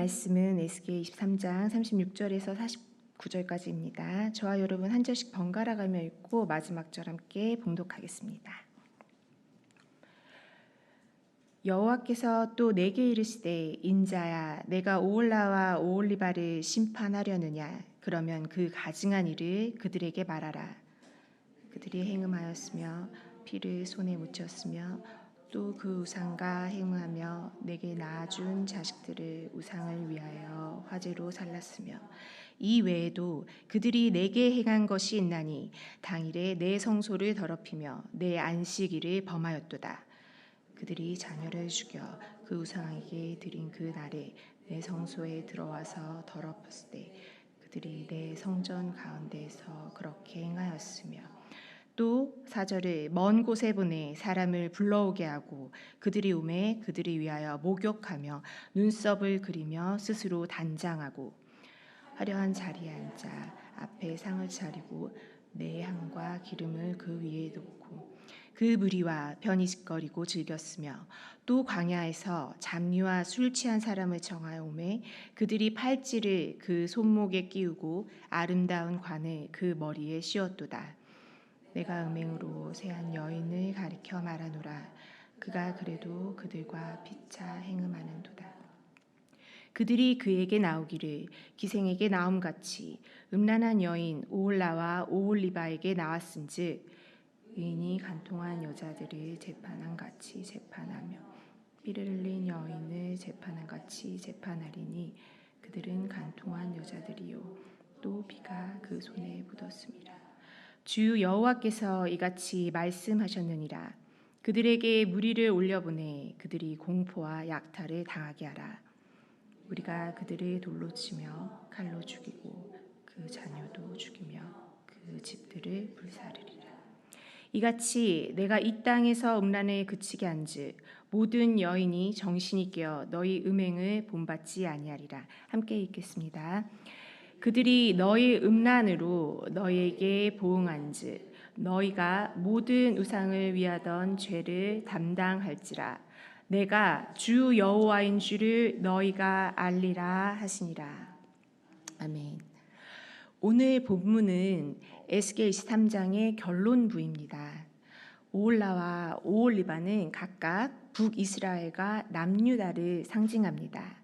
말씀은 에스겔 23장 36절에서 49절까지입니다. 저와 여러분 한 절씩 번갈아 가며 읽고 마지막 절 함께 봉독하겠습니다. 여호와께서 또 내게 이르시되 인자야 내가 오홀라와 오홀리바를 심판하려느냐 그러면 그 가증한 일을 그들에게 말하라. 그들이 행음하였으며 피를 손에 묻혔으며 또 그 우상과 행음하며 내게 낳아준 자식들을 우상을 위하여 화제로 살랐으며 이 외에도 그들이 내게 행한 것이 있나니 당일에 내 성소를 더럽히며 내 안식일을 범하였도다. 그들이 자녀를 죽여 그 우상에게 드린 그 날에 내 성소에 들어와서 더럽혔을 때 그들이 내 성전 가운데에서 그렇게 행하였으며 또 4절에 먼 곳에 보내 사람을 불러오게 하고 그들이 오매 그들이 위하여 목욕하며 눈썹을 그리며 스스로 단장하고 화려한 자리에 앉아 앞에 상을 차리고 내 향과 기름을 그 위에 놓고 그 무리와 편히거리고 즐겼으며 또 광야에서 잡류와 술 취한 사람을 정하여 오매 그들이 팔찌를 그 손목에 끼우고 아름다운 관을 그 머리에 씌웠도다. 내가 음행으로 세한 여인을 가리켜 말하노라. 그가 그래도 그들과 피차 행음하는도다. 그들이 그에게 나오기를 기생에게 나옴같이 음란한 여인 오홀라와 오홀리바에게 나왔은즉 의인이 간통한 여자들을 재판한 같이 재판하며 피를 흘린 여인을 재판한 같이 재판하리니 그들은 간통한 여자들이요 또 피가 그 손에 묻었습니다. 주 여호와께서 이같이 말씀하셨느니라. 그들에게 무리를 올려보내 그들이 공포와 약탈을 당하게 하라. 우리가 그들을 돌로 치며 칼로 죽이고 그 자녀도 죽이며 그 집들을 불사르리라. 이같이 내가 이 땅에서 음란을 그치게 한즉 모든 여인이 정신이 깨어 너희 음행을 본받지 아니하리라. 함께 읽겠습니다. 그들이 너희 음란으로 너희에게 보응한즉 너희가 모든 우상을 위하던 죄를 담당할지라. 내가 주 여호와인 줄을 너희가 알리라 하시니라. 아멘. 오늘 본문은 에스겔 23장의 결론부입니다. 오홀라와 오홀리바는 각각 북이스라엘과 남유다를 상징합니다.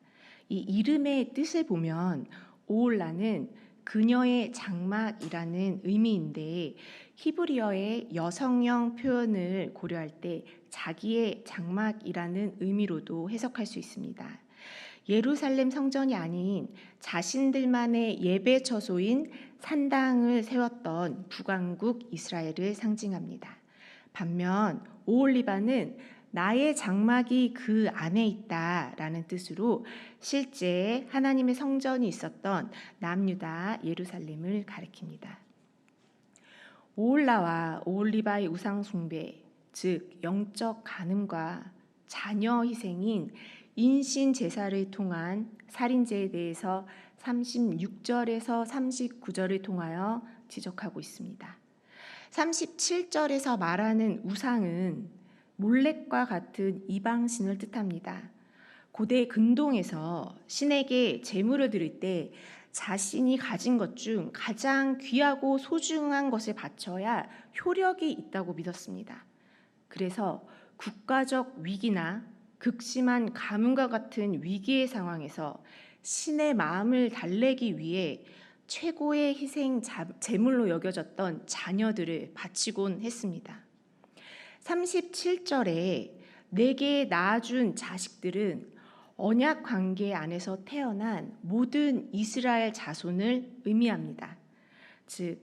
이 이름의 뜻을 보면 오홀라는 그녀의 장막이라는 의미인데 히브리어의 여성형 표현을 고려할 때 자기의 장막이라는 의미로도 해석할 수 있습니다. 예루살렘 성전이 아닌 자신들만의 예배 처소인 산당을 세웠던 북왕국 이스라엘을 상징합니다. 반면 오홀리바는 나의 장막이 그 안에 있다라는 뜻으로 실제 하나님의 성전이 있었던 남유다 예루살렘을 가리킵니다. 오홀라와 오홀리바의 우상 숭배, 즉 영적 간음과 자녀 희생인 인신 제사를 통한 살인죄에 대해서 36절에서 39절을 통하여 지적하고 있습니다. 37절에서 말하는 우상은 몰렉과 같은 이방신을 뜻합니다. 고대 근동에서 신에게 제물을 드릴 때 자신이 가진 것 중 가장 귀하고 소중한 것을 바쳐야 효력이 있다고 믿었습니다. 그래서 국가적 위기나 극심한 가뭄과 같은 위기의 상황에서 신의 마음을 달래기 위해 최고의 희생 제물로 여겨졌던 자녀들을 바치곤 했습니다. 37절에 내게 낳아준 자식들은 언약 관계 안에서 태어난 모든 이스라엘 자손을 의미합니다. 즉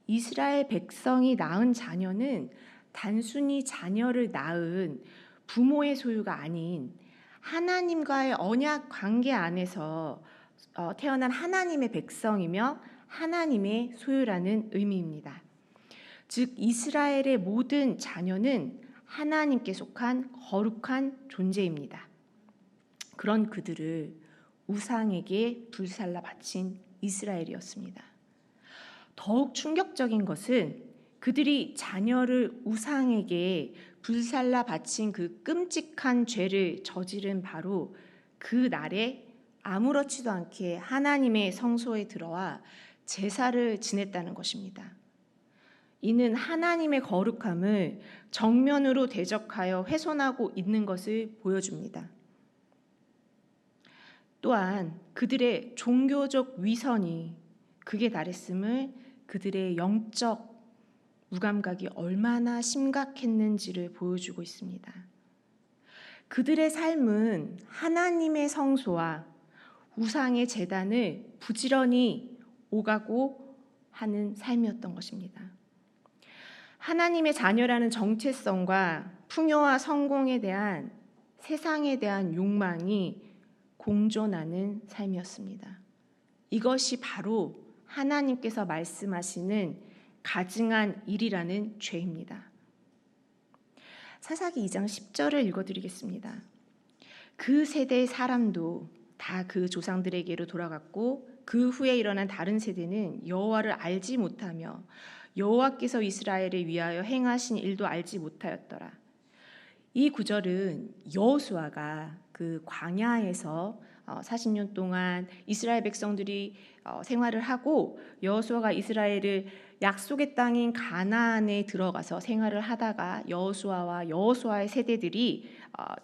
이스라엘 백성이 낳은 자녀는 단순히 자녀를 낳은 부모의 소유가 아닌 하나님과의 언약 관계 안에서 태어난 하나님의 백성이며 하나님의 소유라는 의미입니다. 즉 이스라엘의 모든 자녀는 하나님께 속한 거룩한 존재입니다. 그런 그들을 우상에게 불살라 바친 이스라엘이었습니다. 더욱 충격적인 것은 그들이 자녀를 우상에게 불살라 바친 그 끔찍한 죄를 저지른 바로 그 날에 아무렇지도 않게 하나님의 성소에 들어와 제사를 지냈다는 것입니다. 이는 하나님의 거룩함을 정면으로 대적하여 훼손하고 있는 것을 보여줍니다. 또한 그들의 종교적 위선이 극에 달했음을 그들의 영적 무감각이 얼마나 심각했는지를 보여주고 있습니다. 그들의 삶은 하나님의 성소와 우상의 제단을 부지런히 오가고 하는 삶이었던 것입니다. 하나님의 자녀라는 정체성과 풍요와 성공에 대한 세상에 대한 욕망이 공존하는 삶이었습니다. 이것이 바로 하나님께서 말씀하시는 가증한 일이라는 죄입니다. 사사기 2장 10절을 읽어드리겠습니다. 그 세대의 사람도 다 그 조상들에게로 돌아갔고 그 후에 일어난 다른 세대는 여호와를 알지 못하며 여호와께서 이스라엘을 위하여 행하신 일도 알지 못하였더라. 이 구절은 여호수아가 그 광야에서 40년 동안 이스라엘 백성들이 생활을 하고 여호수아가 이스라엘을 약속의 땅인 가나안에 들어가서 생활을 하다가 여호수아와 여호수아의 세대들이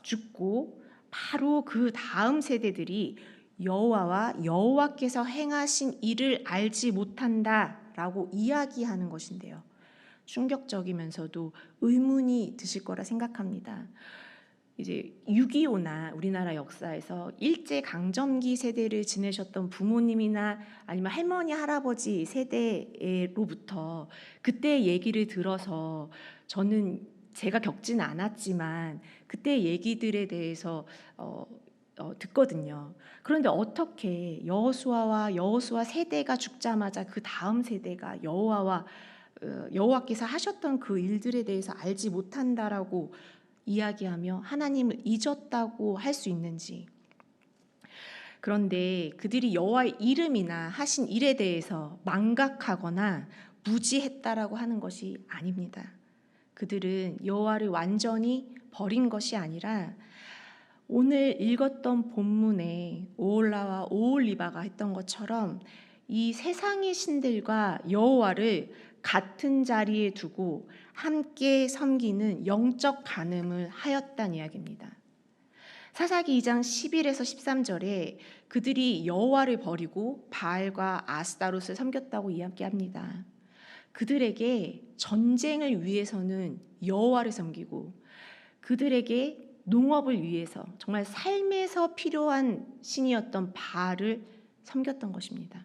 죽고 바로 그 다음 세대들이 여호와와 여호와께서 행하신 일을 알지 못한다라고 이야기하는 것인데요. 충격적이면서도 의문이 드실 거라 생각합니다. 이제 6.25나 우리나라 역사에서 일제강점기 세대를 지내셨던 부모님이나 아니면 할머니, 할아버지 세대로부터 그때 얘기를 들어서 저는 제가 겪지는 않았지만 그때 얘기들에 대해서 듣거든요. 그런데 어떻게 여호수아와 여호수아 세대가 죽자마자 그 다음 세대가 여호와께서 하셨던 그 일들에 대해서 알지 못한다라고 이야기하며 하나님을 잊었다고 할 수 있는지. 그런데 그들이 여호와의 이름이나 하신 일에 대해서 망각하거나 무지했다라고 하는 것이 아닙니다. 그들은 여호와를 완전히 버린 것이 아니라 오늘 읽었던 본문에 오홀라와 오홀리바가 했던 것처럼 이 세상의 신들과 여호와를 같은 자리에 두고 함께 섬기는 영적 간음을 하였다는 이야기입니다. 사사기 2장 11에서 13절에 그들이 여호와를 버리고 바알과 아스타롯을 섬겼다고 이야기합니다. 그들에게 전쟁을 위해서는 여호와를 섬기고 그들에게 농업을 위해서 정말 삶에서 필요한 신이었던 바알을 섬겼던 것입니다.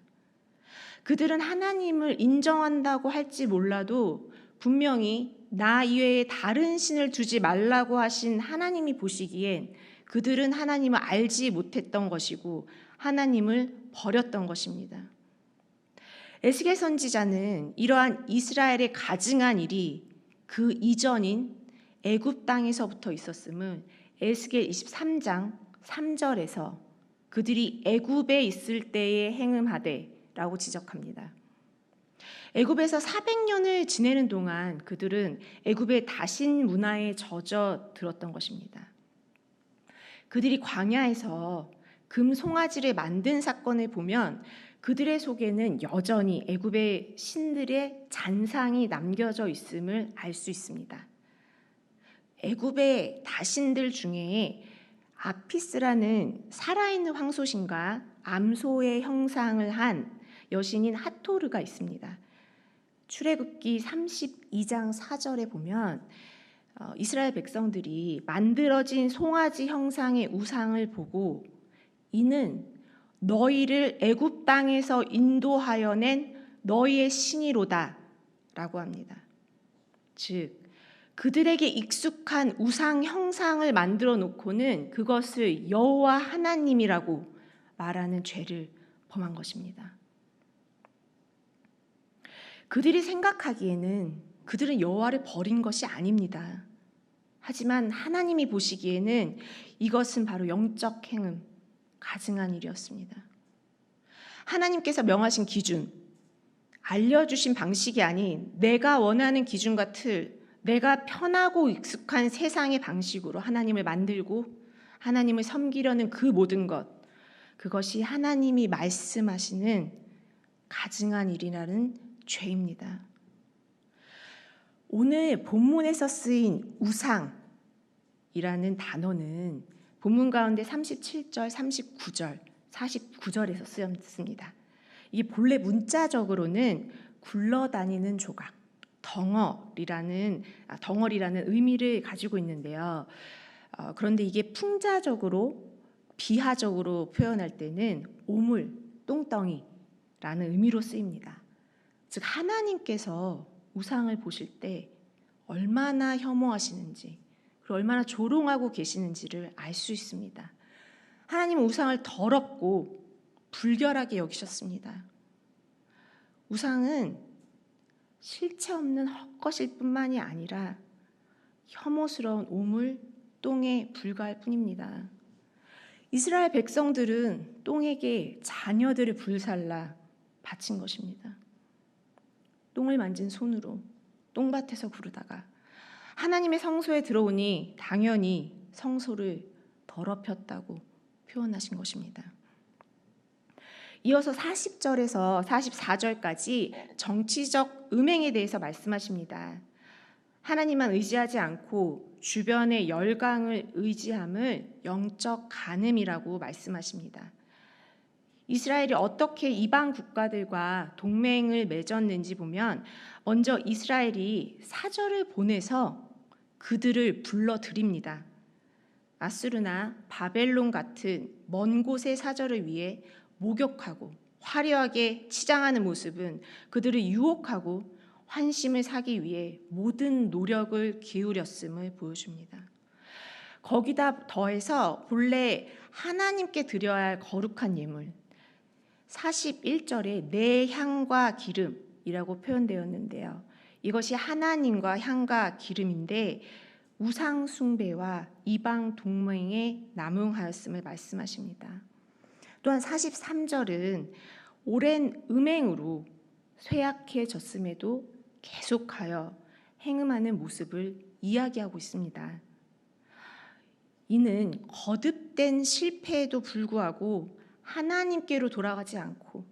그들은 하나님을 인정한다고 할지 몰라도 분명히 나 이외에 다른 신을 두지 말라고 하신 하나님이 보시기엔 그들은 하나님을 알지 못했던 것이고 하나님을 버렸던 것입니다. 에스겔 선지자는 이러한 이스라엘의 가증한 일이 그 이전인 애굽 땅에서부터 있었음을 에스겔 23장 3절에서 그들이 애굽에 있을 때에 행음하되 라고 지적합니다. 애굽에서 400년을 지내는 동안 그들은 애굽의 다신 문화에 젖어 들었던 것입니다. 그들이 광야에서 금 송아지를 만든 사건을 보면 그들의 속에는 여전히 애굽의 신들의 잔상이 남겨져 있음을 알 수 있습니다. 애굽의 다신들 중에 아피스라는 살아있는 황소신과 암소의 형상을 한 여신인 하토르가 있습니다. 출애굽기 32장 4절에 보면 이스라엘 백성들이 만들어진 송아지 형상의 우상을 보고 이는 너희를 애굽 땅에서 인도하여 낸 너희의 신이로다 라고 합니다. 즉 그들에게 익숙한 우상 형상을 만들어 놓고는 그것을 여호와 하나님이라고 말하는 죄를 범한 것입니다. 그들이 생각하기에는 그들은 여호와를 버린 것이 아닙니다. 하지만 하나님이 보시기에는 이것은 바로 영적 행음, 가증한 일이었습니다. 하나님께서 명하신 기준, 알려주신 방식이 아닌 내가 원하는 기준과 틀, 내가 편하고 익숙한 세상의 방식으로 하나님을 만들고 하나님을 섬기려는 그 모든 것, 그것이 하나님이 말씀하시는 가증한 일이라는 죄입니다. 오늘 본문에서 쓰인 우상이라는 단어는 본문 가운데 37절, 39절, 49절에서 쓰였습니다. 이게 본래 문자적으로는 굴러다니는 조각, 덩어리라는 의미를 가지고 있는데요. 그런데 이게 풍자적으로 비하적으로 표현할 때는 오물, 똥덩이라는 의미로 쓰입니다. 즉 하나님께서 우상을 보실 때 얼마나 혐오하시는지 그리고 얼마나 조롱하고 계시는지를 알 수 있습니다. 하나님은 우상을 더럽고 불결하게 여기셨습니다. 우상은 실체 없는 헛것일 뿐만이 아니라 혐오스러운 오물, 똥에 불과할 뿐입니다. 이스라엘 백성들은 똥에게 자녀들을 불살라 바친 것입니다. 똥을 만진 손으로 똥밭에서 구르다가 하나님의 성소에 들어오니 당연히 성소를 더럽혔다고 표현하신 것입니다. 이어서 40절에서 44절까지 정치적 음행에 대해서 말씀하십니다. 하나님만 의지하지 않고 주변의 열강을 의지함을 영적 간음이라고 말씀하십니다. 이스라엘이 어떻게 이방 국가들과 동맹을 맺었는지 보면 먼저 이스라엘이 사절을 보내서 그들을 불러들입니다. 아수르나 바벨론 같은 먼 곳의 사절을 위해 목욕하고 화려하게 치장하는 모습은 그들을 유혹하고 환심을 사기 위해 모든 노력을 기울였음을 보여줍니다. 거기다 더해서 본래 하나님께 드려야 할 거룩한 예물 41절에 내 향과 기름이라고 표현되었는데요. 이것이 하나님과 향과 기름인데 우상 숭배와 이방 동맹에 남용하였음을 말씀하십니다. 또한 43절은 오랜 음행으로 쇠약해졌음에도 계속하여 행음하는 모습을 이야기하고 있습니다. 이는 거듭된 실패에도 불구하고 하나님께로 돌아가지 않고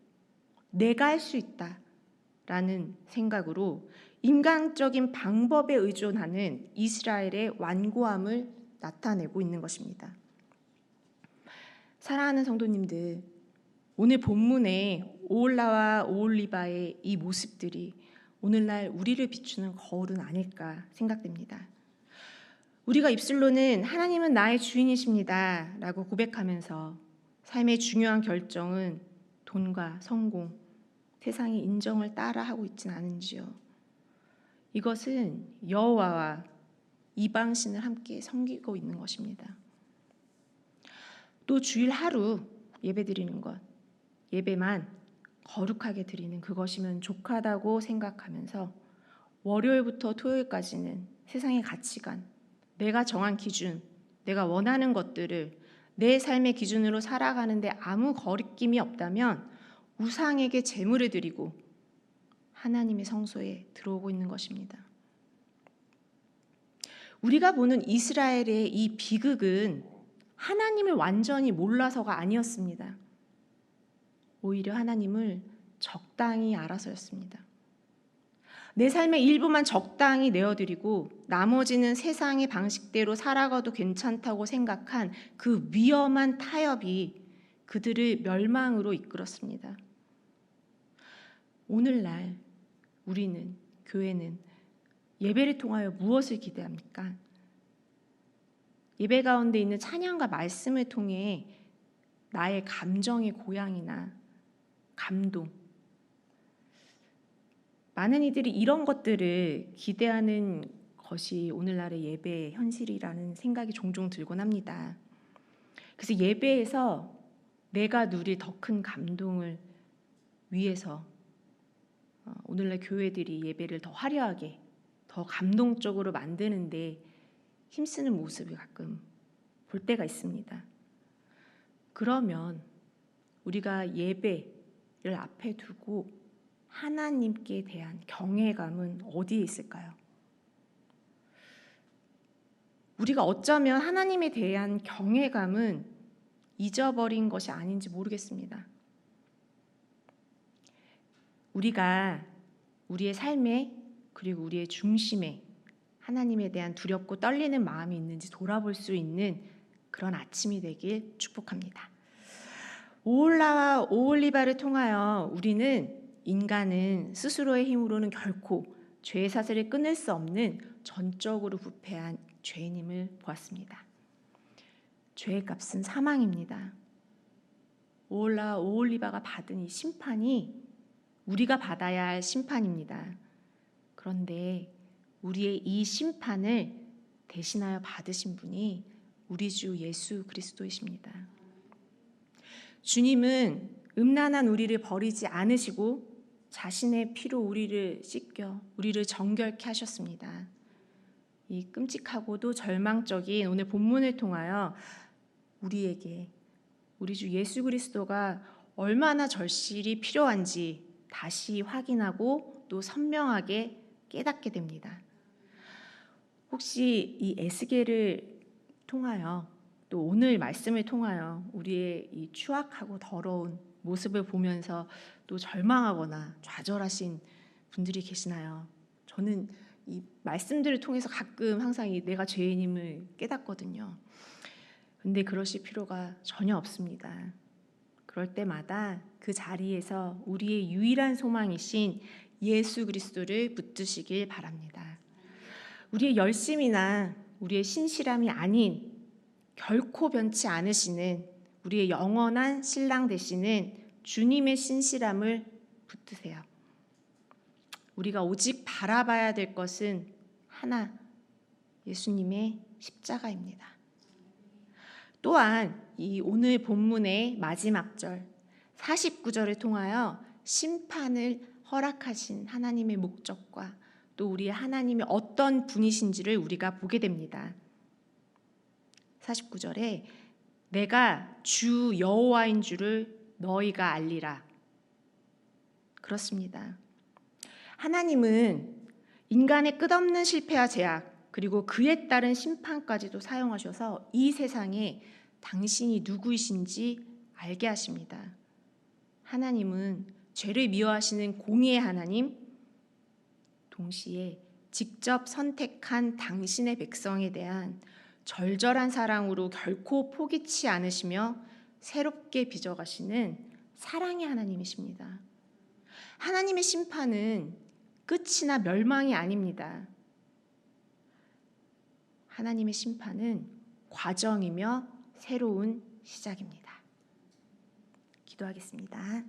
내가 할 수 있다라는 생각으로 인간적인 방법에 의존하는 이스라엘의 완고함을 나타내고 있는 것입니다. 사랑하는 성도님들, 오늘 본문의 오홀라와 오홀리바의 이 모습들이 오늘날 우리를 비추는 거울은 아닐까 생각됩니다. 우리가 입술로는 하나님은 나의 주인이십니다 라고 고백하면서 삶의 중요한 결정은 돈과 성공, 세상의 인정을 따라하고 있지는 않은지요. 이것은 여호와와 이방신을 함께 섬기고 있는 것입니다. 또 주일 하루 예배드리는 것, 예배만 거룩하게 드리는 그것이면 족하다고 생각하면서 월요일부터 토요일까지는 세상의 가치관, 내가 정한 기준, 내가 원하는 것들을 내 삶의 기준으로 살아가는데 아무 거리낌이 없다면 우상에게 제물을 드리고 하나님의 성소에 들어오고 있는 것입니다. 우리가 보는 이스라엘의 이 비극은 하나님을 완전히 몰라서가 아니었습니다. 오히려 하나님을 적당히 알아서였습니다. 내 삶의 일부만 적당히 내어드리고 나머지는 세상의 방식대로 살아가도 괜찮다고 생각한 그 위험한 타협이 그들을 멸망으로 이끌었습니다. 오늘날 우리는, 교회는 예배를 통하여 무엇을 기대합니까? 예배 가운데 있는 찬양과 말씀을 통해 나의 감정의 고향이나 감동, 많은 이들이 이런 것들을 기대하는 것이 오늘날의 예배의 현실이라는 생각이 종종 들곤 합니다. 그래서 예배에서 내가 누릴 더 큰 감동을 위해서 오늘날 교회들이 예배를 더 화려하게, 더 감동적으로 만드는데 힘쓰는 모습을 가끔 볼 때가 있습니다. 그러면 우리가 예배를 앞에 두고 하나님께 대한 경외감은 어디에 있을까요? 우리가 어쩌면 하나님에 대한 경외감은 잊어버린 것이 아닌지 모르겠습니다. 우리가 우리의 삶에 그리고 우리의 중심에 하나님에 대한 두렵고 떨리는 마음이 있는지 돌아볼 수 있는 그런 아침이 되길 축복합니다. 오홀라와 오홀리바를 통하여 우리는 인간은 스스로의 힘으로는 결코 죄의 사슬을 끊을 수 없는 전적으로 부패한 죄인임을 보았습니다. 죄의 값은 사망입니다. 오홀라와 오홀리바가 받은 이 심판이 우리가 받아야 할 심판입니다. 그런데 우리의 이 심판을 대신하여 받으신 분이 우리 주 예수 그리스도이십니다. 주님은 음란한 우리를 버리지 않으시고 자신의 피로 우리를 씻겨 우리를 정결케 하셨습니다. 이 끔찍하고도 절망적인 오늘 본문을 통하여 우리에게 우리 주 예수 그리스도가 얼마나 절실히 필요한지 다시 확인하고 또 선명하게 깨닫게 됩니다. 혹시 이 에스겔을 통하여 또 오늘 말씀을 통하여 우리의 이 추악하고 더러운 모습을 보면서 또 절망하거나 좌절하신 분들이 계시나요? 저는 이 말씀들을 통해서 가끔 항상 내가 죄인임을 깨닫거든요. 근데 그러실 필요가 전혀 없습니다. 그럴 때마다 그 자리에서 우리의 유일한 소망이신 예수 그리스도를 붙드시길 바랍니다. 우리의 열심이나 우리의 신실함이 아닌 결코 변치 않으시는 우리의 영원한 신랑 되시는 주님의 신실함을 붙드세요. 우리가 오직 바라봐야 될 것은 하나, 예수님의 십자가입니다. 또한 이 오늘 본문의 마지막 절 49절을 통하여 심판을 허락하신 하나님의 목적과 또 우리 하나님이 어떤 분이신지를 우리가 보게 됩니다. 49절에 내가 주 여호와인 줄을 너희가 알리라. 그렇습니다. 하나님은 인간의 끝없는 실패와 죄악 그리고 그에 따른 심판까지도 사용하셔서 이 세상에 당신이 누구이신지 알게 하십니다. 하나님은 죄를 미워하시는 공의의 하나님, 동시에 직접 선택한 당신의 백성에 대한 절절한 사랑으로 결코 포기치 않으시며 새롭게 빚어가시는 사랑의 하나님이십니다. 하나님의 심판은 끝이나 멸망이 아닙니다. 하나님의 심판은 과정이며 새로운 시작입니다. 기도하겠습니다.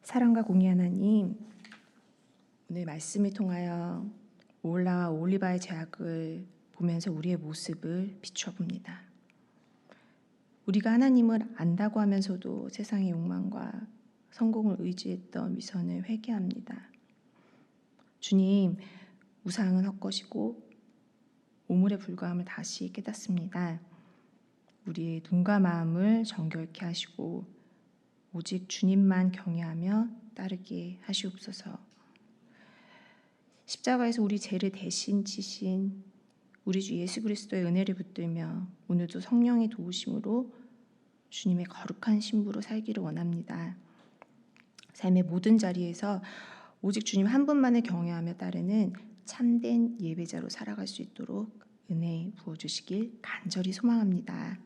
사랑과 공의 하나님, 오늘 말씀을 통하여 오홀라와 오홀리바의 죄악을 보면서 우리의 모습을 비추어 봅니다. 우리가 하나님을 안다고 하면서도 세상의 욕망과 성공을 의지했던 위선을 회개합니다. 주님, 우상은 헛것이고 오물에 불과함을 다시 깨닫습니다. 우리의 눈과 마음을 정결케 하시고 오직 주님만 경외하며 따르게 하시옵소서. 십자가에서 우리 죄를 대신 지신 우리 주 예수 그리스도의 은혜를 붙들며 오늘도 성령의 도우심으로 주님의 거룩한 신부로 살기를 원합니다. 삶의 모든 자리에서 오직 주님 한 분만을 경외하며 따르는 참된 예배자로 살아갈 수 있도록 은혜 부어주시길 간절히 소망합니다.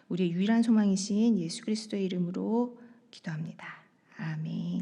우리의 유일한 소망이신 예수 그리스도의 이름으로 기도합니다. 아멘.